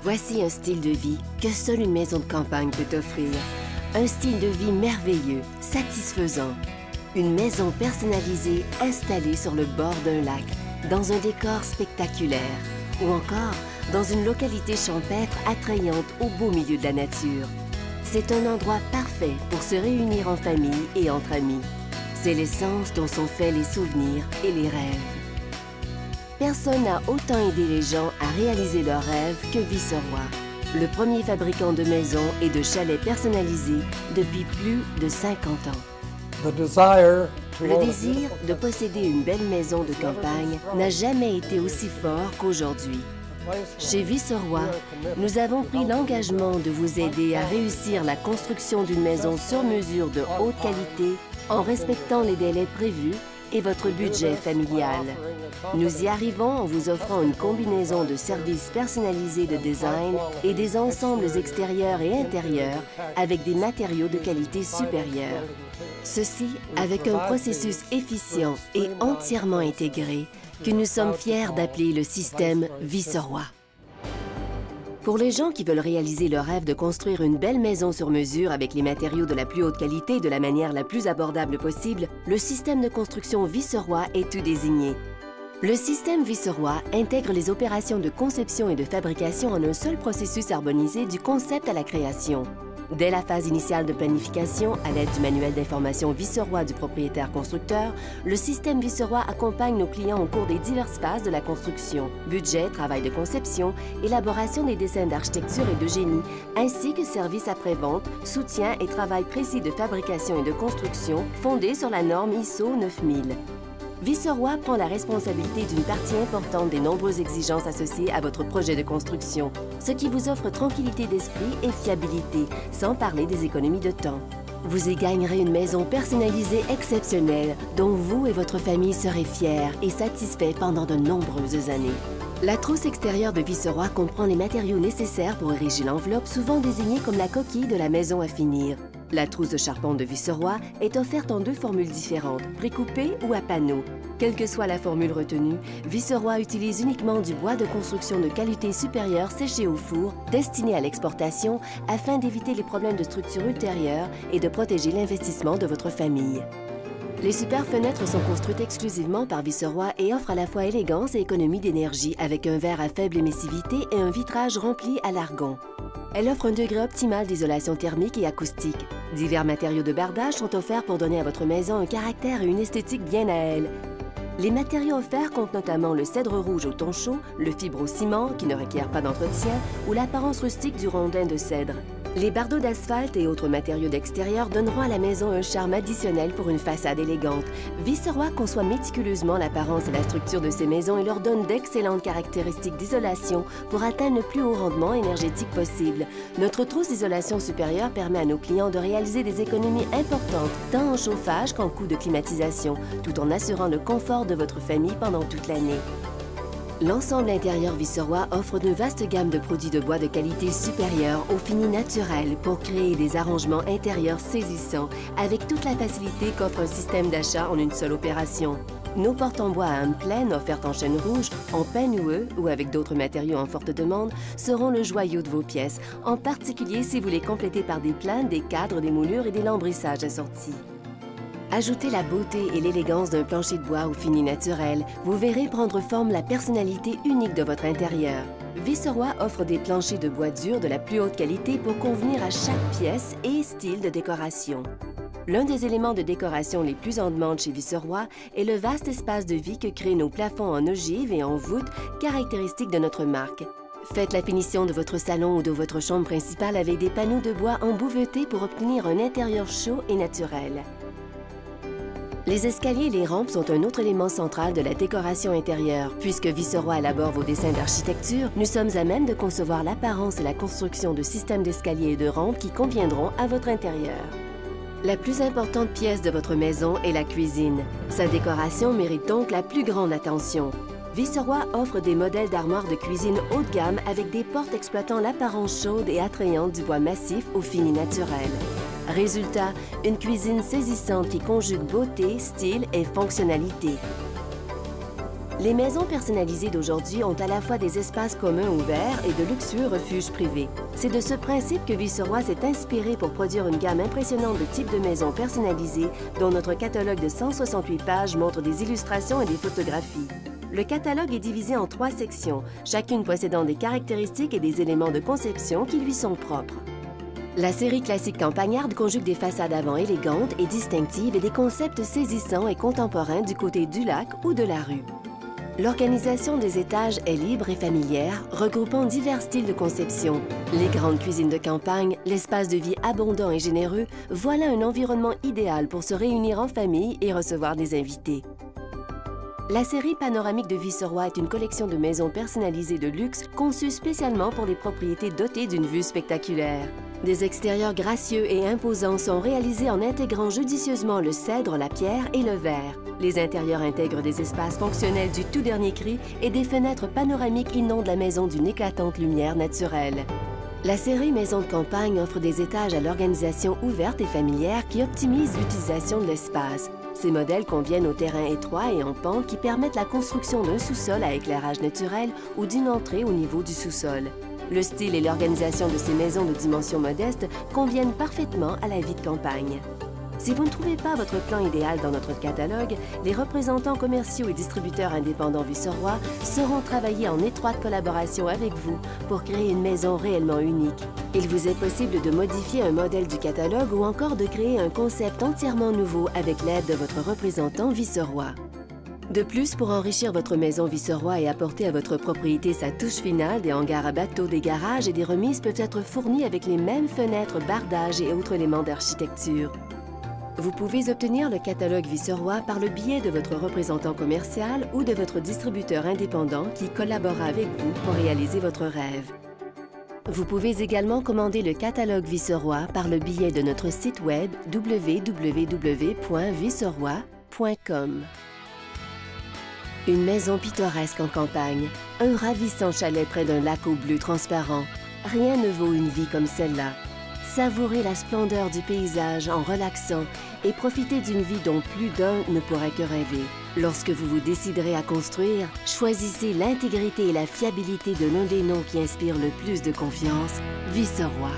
Voici un style de vie que seule une maison de campagne peut offrir. Un style de vie merveilleux, satisfaisant. Une maison personnalisée installée sur le bord d'un lac, dans un décor spectaculaire. Ou encore dans une localité champêtre attrayante au beau milieu de la nature. C'est un endroit parfait pour se réunir en famille et entre amis. C'est l'essence dont sont faits les souvenirs et les rêves. Personne n'a autant aidé les gens à réaliser leurs rêves que Viceroy, le premier fabricant de maisons et de chalets personnalisés depuis plus de 50 ans. Le désir de posséder une belle maison de campagne n'a jamais été aussi fort qu'aujourd'hui. Chez Viceroy, nous avons pris l'engagement de vous aider à réussir la construction d'une maison sur mesure de haute qualité en respectant les délais prévus et votre budget familial. Nous y arrivons en vous offrant une combinaison de services personnalisés de design et des ensembles extérieurs et intérieurs avec des matériaux de qualité supérieure. Ceci avec un processus efficient et entièrement intégré que nous sommes fiers d'appeler le système Viceroy. Pour les gens qui veulent réaliser leur rêve de construire une belle maison sur mesure avec les matériaux de la plus haute qualité et de la manière la plus abordable possible, le système de construction Viceroy est tout désigné. Le système Viceroy intègre les opérations de conception et de fabrication en un seul processus harmonisé du concept à la création. Dès la phase initiale de planification, à l'aide du manuel d'information Viceroy du propriétaire constructeur, le système Viceroy accompagne nos clients au cours des diverses phases de la construction: budget, travail de conception, élaboration des dessins d'architecture et de génie, ainsi que services après-vente, soutien et travail précis de fabrication et de construction fondés sur la norme ISO 9000. Viceroy prend la responsabilité d'une partie importante des nombreuses exigences associées à votre projet de construction, ce qui vous offre tranquillité d'esprit et fiabilité, sans parler des économies de temps. Vous y gagnerez une maison personnalisée exceptionnelle dont vous et votre famille serez fiers et satisfaits pendant de nombreuses années. La trousse extérieure de Viceroy comprend les matériaux nécessaires pour ériger l'enveloppe, souvent désignée comme la coquille de la maison à finir. La trousse de charpente de Viceroy est offerte en deux formules différentes, précoupée ou à panneaux. Quelle que soit la formule retenue, Viceroy utilise uniquement du bois de construction de qualité supérieure séché au four, destiné à l'exportation, afin d'éviter les problèmes de structure ultérieure et de protéger l'investissement de votre famille. Les super fenêtres sont construites exclusivement par Viceroy et offrent à la fois élégance et économie d'énergie avec un verre à faible émissivité et un vitrage rempli à l'argon. Elle offre un degré optimal d'isolation thermique et acoustique. Divers matériaux de bardage sont offerts pour donner à votre maison un caractère et une esthétique bien à elle. Les matériaux offerts comptent notamment le cèdre rouge au ton chaud, le fibro-ciment qui ne requiert pas d'entretien ou l'apparence rustique du rondin de cèdre. Les bardeaux d'asphalte et autres matériaux d'extérieur donneront à la maison un charme additionnel pour une façade élégante. Viceroy conçoit méticuleusement l'apparence et la structure de ses maisons et leur donne d'excellentes caractéristiques d'isolation pour atteindre le plus haut rendement énergétique possible. Notre trousse d'isolation supérieure permet à nos clients de réaliser des économies importantes, tant en chauffage qu'en coût de climatisation, tout en assurant le confort de votre famille pendant toute l'année. L'ensemble intérieur Viceroy offre une vaste gamme de produits de bois de qualité supérieure au fini naturel pour créer des arrangements intérieurs saisissants avec toute la facilité qu'offre un système d'achat en une seule opération. Nos portes en bois à âme pleine offertes en chêne rouge, en pin noueux ou avec d'autres matériaux en forte demande seront le joyau de vos pièces, en particulier si vous les complétez par des plaintes, des cadres, des moulures et des lambrissages assortis. Ajoutez la beauté et l'élégance d'un plancher de bois au fini naturel. Vous verrez prendre forme la personnalité unique de votre intérieur. Viceroy offre des planchers de bois dur de la plus haute qualité pour convenir à chaque pièce et style de décoration. L'un des éléments de décoration les plus en demande chez Viceroy est le vaste espace de vie que créent nos plafonds en ogive et en voûte, caractéristiques de notre marque. Faites la finition de votre salon ou de votre chambre principale avec des panneaux de bois embouvetés pour obtenir un intérieur chaud et naturel. Les escaliers et les rampes sont un autre élément central de la décoration intérieure. Puisque Viceroy élabore vos dessins d'architecture, nous sommes à même de concevoir l'apparence et la construction de systèmes d'escaliers et de rampes qui conviendront à votre intérieur. La plus importante pièce de votre maison est la cuisine. Sa décoration mérite donc la plus grande attention. Viceroy offre des modèles d'armoires de cuisine haut de gamme avec des portes exploitant l'apparence chaude et attrayante du bois massif au fini naturel. Résultat, une cuisine saisissante qui conjugue beauté, style et fonctionnalité. Les maisons personnalisées d'aujourd'hui ont à la fois des espaces communs ouverts et de luxueux refuges privés. C'est de ce principe que Viceroy s'est inspiré pour produire une gamme impressionnante de types de maisons personnalisées dont notre catalogue de 168 pages montre des illustrations et des photographies. Le catalogue est divisé en 3 sections, chacune possédant des caractéristiques et des éléments de conception qui lui sont propres. La série classique campagnarde conjugue des façades avant élégantes et distinctives et des concepts saisissants et contemporains du côté du lac ou de la rue. L'organisation des étages est libre et familière, regroupant divers styles de conception. Les grandes cuisines de campagne, l'espace de vie abondant et généreux, voilà un environnement idéal pour se réunir en famille et recevoir des invités. La série panoramique de Viceroy est une collection de maisons personnalisées de luxe conçue spécialement pour les propriétés dotées d'une vue spectaculaire. Des extérieurs gracieux et imposants sont réalisés en intégrant judicieusement le cèdre, la pierre et le verre. Les intérieurs intègrent des espaces fonctionnels du tout dernier cri et des fenêtres panoramiques inondent la maison d'une éclatante lumière naturelle. La série Maisons de campagne offre des étages à l'organisation ouverte et familière qui optimisent l'utilisation de l'espace. Ces modèles conviennent aux terrains étroits et en pente qui permettent la construction d'un sous-sol à éclairage naturel ou d'une entrée au niveau du sous-sol. Le style et l'organisation de ces maisons de dimension modeste conviennent parfaitement à la vie de campagne. Si vous ne trouvez pas votre plan idéal dans notre catalogue, les représentants commerciaux et distributeurs indépendants Viceroy sauront travailler en étroite collaboration avec vous pour créer une maison réellement unique. Il vous est possible de modifier un modèle du catalogue ou encore de créer un concept entièrement nouveau avec l'aide de votre représentant Viceroy. De plus, pour enrichir votre maison Viceroy et apporter à votre propriété sa touche finale, des hangars à bateaux, des garages et des remises peuvent être fournis avec les mêmes fenêtres, bardages et autres éléments d'architecture. Vous pouvez obtenir le catalogue Viceroy par le biais de votre représentant commercial ou de votre distributeur indépendant qui collaborera avec vous pour réaliser votre rêve. Vous pouvez également commander le catalogue Viceroy par le biais de notre site web www.viceroy.com. Une maison pittoresque en campagne, un ravissant chalet près d'un lac au bleu transparent. Rien ne vaut une vie comme celle-là. Savourez la splendeur du paysage en relaxant et profitez d'une vie dont plus d'un ne pourrait que rêver. Lorsque vous vous déciderez à construire, choisissez l'intégrité et la fiabilité de l'un des noms qui inspirent le plus de confiance, Viceroy.